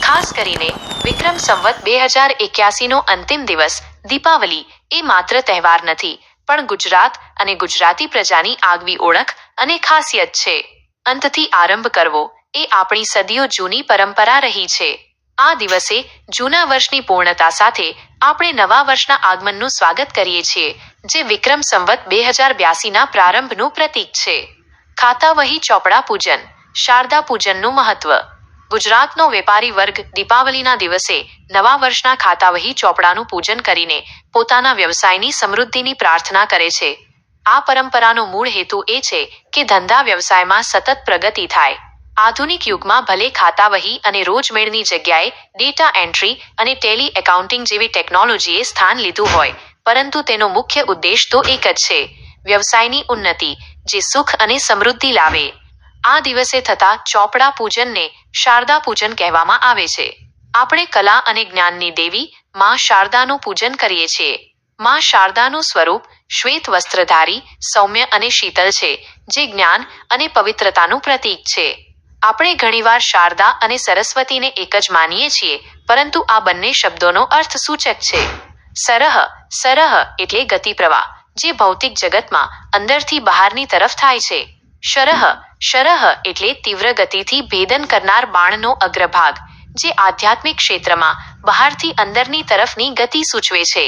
ખાસ કરીને વિક્રમ સંવત 2081નો અંતિમ દિવસ દીપાવલી એ માત્ર તહેવાર નથી, પણ ગુજરાત અને ગુજરાતી પ્રજાની આગવી ઓળખ અને ખાસિયત છે. અંતથી આરંભ કરવો એ આપણી સદીઓ જૂની પરંપરા રહી છે. આ દિવસે જૂના વર્ષની પૂર્ણતા સાથે આપણે નવા વર્ષના આગમનનું સ્વાગત કરીએ છીએ, જે વિક્રમ સંવત 2082ના પ્રારંભનું પ્રતીક છે. ખાતાવહી ચોપડા પૂજન. શારદા પૂજનનું મહત્વ. ગુજરાતનો વેપારી વર્ગ દીપાવલીના દિવસે નવા વર્ષના ખાતાવહી ચોપડાનું પૂજન કરીને પોતાના વ્યવસાયની સમૃદ્ધિની પ્રાર્થના કરે છે. આ પરંપરાનો મૂળ હેતુ એ છે કે ધંધા વ્યવસાયમાં સતત પ્રગતિ થાય. આધુનિક યુગમાં ભલે ખાતાવહી અને રોજમેળની જગ્યાએ ડેટા એન્ટ્રી અને ટેલી એકાઉન્ટિંગ જેવી ટેકનોલોજીએ સ્થાન લીધું હોય, પરંતુ તેનો મુખ્ય ઉદ્દેશ તો એક જ છે: વ્યવસાયની ઉન્નતિ, જે સુખ અને સમૃદ્ધિ લાવે. આ દિવસે થતા ચોપડા પૂજનને શારદા પૂજન કહેવામાં આવે છે. આપણે કલા અને જ્ઞાનની દેવી માં શારદાનું પૂજન કરીએ છીએ. માં શારદાનું સ્વરૂપ શ્વેત વસ્ત્રધારી, સૌમ્ય અને શીતલ છે, જે જ્ઞાન અને પવિત્રતાનું પ્રતીક છે. આપણે ઘણીવાર શારદા અને સરસ્વતીને એક જ માનીએ છીએ, પરંતુ આ બંને શબ્દોનો અર્થ સૂચક છે. સરહ એટલે ગતિ પ્રવાહ, જે ભૌતિક જગતમાં અંદરથી બહારની તરફ થાય છે. શરહ એટલે તીવ્ર ગતિથી ભેદન કરનાર બાણનો અગ્રભાગ, જે આધ્યાત્મિક ક્ષેત્રમાં બહારથી અંદરની તરફની ગતિ સૂચવે છે.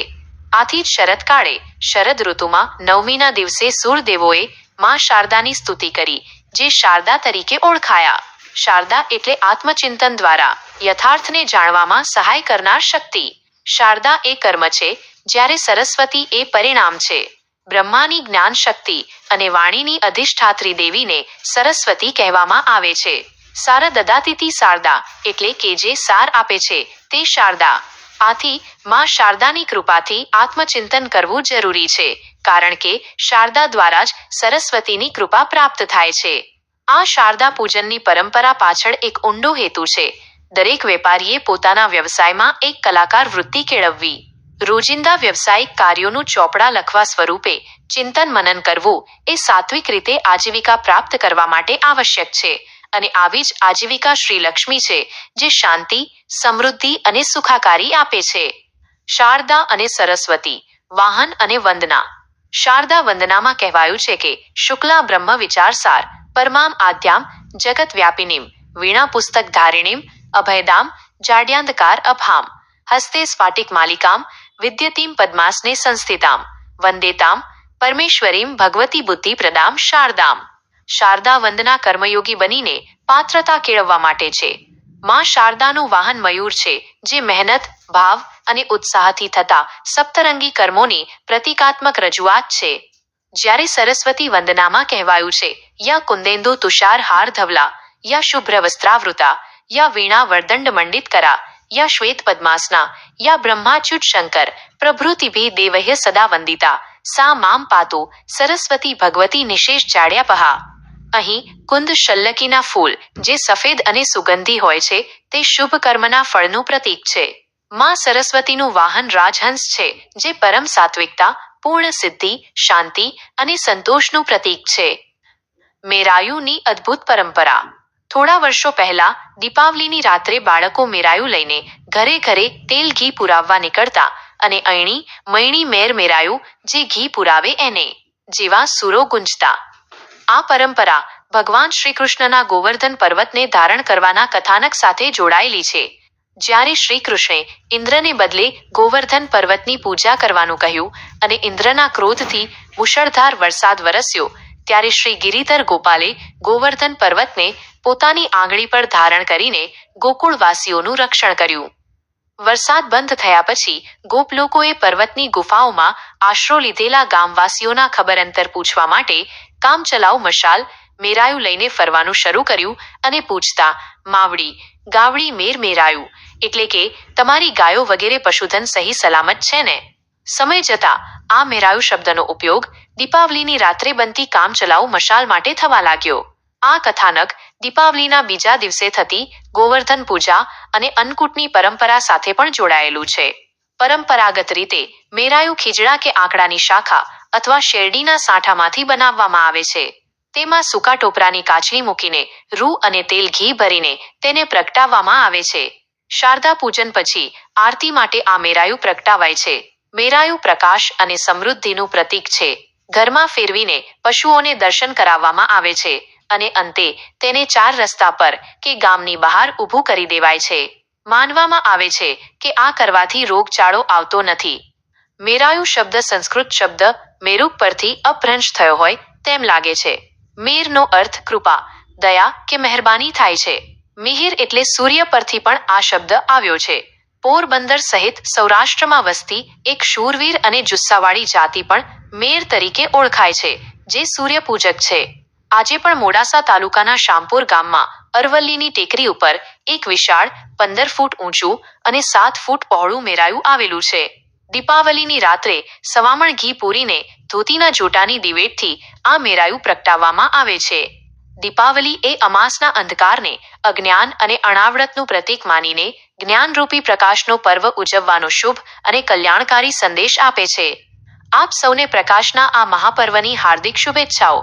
આથી જ શરદકાળે, શરદ ઋતુમાં નવમીના દિવસે સૂરદેવોએ માં શારદાની સ્તુતિ કરી, જે શારદા તરીકે ઓળખાયા. શારદા એટલે આત્મચિંતન દ્વારા યથાર્થને જાણવામાં સહાય કરનાર શક્તિ. શારદા એ કર્મ છે, જ્યારે સરસ્વતી એ પરિણામ છે. બ્રહ્માની જ્ઞાન શક્તિ અને વાણીની અધિષ્ઠાત્રી દેવીને સરસ્વતી કહેવામાં આવે છે. સારદદાતિથિ શારદા એટલે કે જે સાર આપે છે, તે શારદા. આથી માં શારદાની કૃપાથી આત્મચિંતન કરવું જરૂરી છે, કારણ કે શારદા દ્વારા જ સરસ્વતીની કૃપા પ્રાપ્ત થાય છે. આ શારદા પૂજનની પરંપરા પાછળ એક ઊંડો હેતુ છે. દરેક વેપારીએ પોતાના વ્યવસાયમાં એક કલાકાર વૃત્તિ કેળવવી. રોજિંદા વ્યવસાયિક કાર્યોનું ચોપડા લખવા સ્વરૂપે ચિંતન મનન કરવું એ સાત્વિક રીતે આજીવિકા પ્રાપ્ત કરવા માટે આવશ્યક છે. અને આવી જ આજીવિકા શ્રી લક્ષ્મી છે, જે શાંતિ, સમૃદ્ધિ અને સુખાકારી આપે છે. શારદા અને સરસ્વતી. વાહન અને વંદના. શારદા વંદનામાં કહેવાયું છે કે શુક્લા બ્રહ્મ વિચારસાર, પરમામ આદ્યામ જગત વ્યાપિનીમ, વીણા પુસ્તક ધારિણીમ, અભયદામ જાડ્યાંધકાર અભામ, હસ્તે સ્ફાટિક માલિકામ, વિદ્યતીમ પદ્માસને સંસ્થિતામ, વંદેતામ પરમેશ્વરીમ ભગવતી બુદ્ધિ પ્રદામ શારદામ. શારદા વંદના કર્મયોગી બનીને પાત્રતા કેળવવા માટે છે. માં શારદાનું વાહન મયુર છે, જે મહેનત, ભાવ અને ઉત્સાહથી થતા સપ્તરંગી કર્મોની પ્રતીકાત્મક રજૂઆત છે. જ્યારે સરસ્વતી વંદનામાં કહેવાયું છે: યા કુંદેન્દુ તુષાર હાર ધવલા, યા શુભ્ર વસ્ત્રાવૃતા, યા વીણા વરદંડ મંડિત કરા, યા શ્વેત પદ્માસના, યા બ્રહ્માચ્યુત શંકર પ્રભૃતિભિ દેવહ્ય સદા વંદિતા, સા મામ પાતુ સરસ્વતી ભગવતી નિશેષ જાડ્યાપહા. અહીં કુંદ શલ્લકીના ફૂલ, જે સફેદ અને સુગંધી હોય છે, તે શુભ કર્મના ફળનું પ્રતીક છે. માં સરસ્વતીનું વાહન રાજહંસ છે, જે પરમ સાત્વિકતા, પૂર્ણ સિદ્ધિ, શાંતિ અને સંતોષનું પ્રતીક છે. મેરાયુની અદ્ભુત પરંપરા. થોડા વર્ષો પહેલા દીપાવલીની રાત્રે બાળકો મેરાયું લઈને ઘરે ઘરે તેલ ઘી પુરાવવા નીકળતા અને અયણી મયણી મેર મેરાયું, જે ઘી પુરાવે એને, જેવા સૂરો ગુંજતા. આ પરંપરા ભગવાન શ્રીકૃષ્ણના ગોવર્ધન પર્વતને ધારણ કરવાના કથાનક સાથે જોડાયેલી છે. જ્યારે શ્રીકૃષ્ણે ઇન્દ્રને બદલે ગોવર્ધન પર્વતની પૂજા કરવાનું કહ્યું અને ઇન્દ્રના ક્રોધથી મુશળધાર વરસાદ વરસ્યો, ત્યારે શ્રી ગિરિધર ગોપાલે ગોવર્ધન પર્વતને પોતાની આંગળી પર ધારણ કરીને ગોકુળવાસીઓનું રક્ષણ કર્યું. વરસાદ બંધ થયા પછી ગોપલોકોએ પર્વતની ગુફાઓમાં આશરો લીધેલા ગામવાસીઓના ખબર અંતર પૂછવા માટે કામચલાઉ મશાલ, મેરાયું લઈને ફરવાનું શરૂ કર્યું અને પૂછતા: માવડી, ગાવડી મેર મેરાયું, એટલે કે તમારી ગાયો વગેરે પશુધન સહી સલામત છે ને? સમય જતાં આ મેરાયું શબ્દનો ઉપયોગ દીપાવલીની રાત્રે બનતી કામચલાઉ મશાલ માટે થવા લાગ્યો. આ કથાનક દીપાવલીના બીજા દિવસે થતી ગોવર્ધન પૂજા અને અન્નકૂટની પરંપરા સાથે પણ જોડાયેલું છે. પરંપરાગત રીતે મેરાયું ખીજડા કે આંકડાની શાખા અથવા શેરડીના સાંઠામાંથી બનાવવામાં આવે છે. તેમાં સૂકા ટોપરાની કાચલી મૂકીને રૂ અને તેલ ઘી ભરીને તેને પ્રગટાવવામાં આવે છે. શારદા પૂજન પછી આરતી માટે આ મેરાયું પ્રગટાવાય છે. મેરાયું પ્રકાશ અને સમૃદ્ધિનું પ્રતીક છે. ઘરમાં ફેરવીને પશુઓને દર્શન કરાવવામાં આવે છે અને અંતે તેને 4 રસ્તા પર કે ગામની બહાર ઊભું કરી દેવાય છે. માનવામાં આવે છે કે આ કરવાથી રોગચાળો આવતો નથી. મેરાયું શબ્દ સંસ્કૃત શબ્દ મેરુક પરથી અપભ્રંશ થયો હોય તેમ લાગે છે. મેરનો અર્થ કૃપા, દયા કે મહેરબાની થાય છે. મિહિર એટલે સૂર્ય પરથી પણ આ શબ્દ આવ્યો છે. પોરબંદર સહિત સૌરાષ્ટ્રમાં વસતી એક શૂરવીર અને જુસ્સાવાળી જાતિ પણ મેર તરીકે ઓળખાય છે, જે સૂર્યપૂજક છે. આજે પણ મોડાસા તાલુકાના શામપુર ગામમાં અરવલ્લીની ટેકરી ઉપર એક વિશાળ 15 ફૂટ ઊંચું અને 7 ફૂટ પહોળું મેરાયું આવેલું છે. દીપાવલીની રાત્રે સવામણ ઘી પૂરીને ધોતીના જોટાની દિવેટથી આ મેરાયું પ્રગટાવવામાં આવે છે. દીપાવલી એ અમાસના અંધકારને અજ્ઞાન અને અણાવડતનું પ્રતીક માનીને જ્ઞાનરૂપી પ્રકાશનો પર્વ ઉજવવાનો શુભ અને કલ્યાણકારી સંદેશ આપે છે. આપ સૌને પ્રકાશના આ મહાપર્વની હાર્દિક શુભેચ્છાઓ.